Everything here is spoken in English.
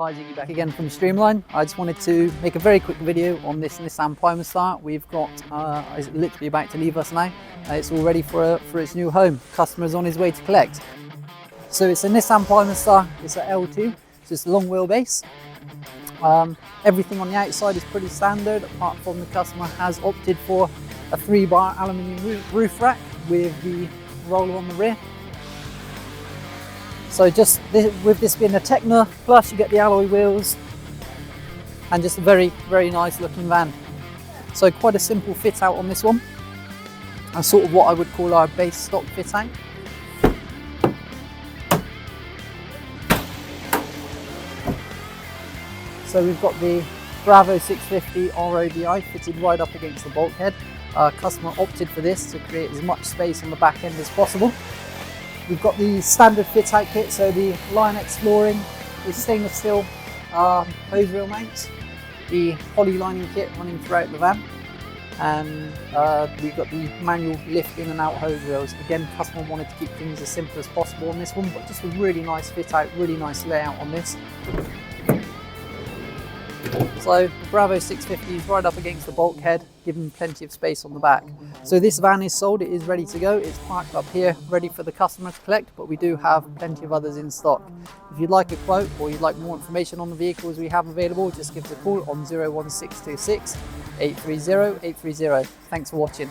Hi, Ziggy back again from Streamline. I just wanted to make a very quick video on this Nissan Primastar. We've got, it's literally about to leave us now. It's all ready for its new home. Customer's on his way to collect. So it's a Nissan Primastar, it's an L2, so it's a long wheelbase. Everything on the outside is pretty standard, apart from the customer has opted for a 3-bar aluminium roof rack with the roller on the rear. So just with this being a Techna, plus you get the alloy wheels and just a very, very nice looking van. So quite a simple fit out on this one, and sort of what I would call our base stock fit out. So we've got the Bravo 650 RODI fitted right up against the bulkhead. Customer opted for this to create as much space on the back end as possible. We've got the standard fit out kit, so the Line-X flooring with stainless steel hose reel mounts, the poly lining kit running throughout the van, and we've got the manual lift in and out hose reels. Again, customer wanted to keep things as simple as possible on this one, but just a really nice fit out, really nice layout on this. So the Bravo 650 is right up against the bulkhead, giving plenty of space on the back. So this van is sold, it is ready to go. It's parked up here, ready for the customer to collect, but we do have plenty of others in stock. If you'd like a quote or you'd like more information on the vehicles we have available, just give us a call on 01626 830 830. Thanks for watching.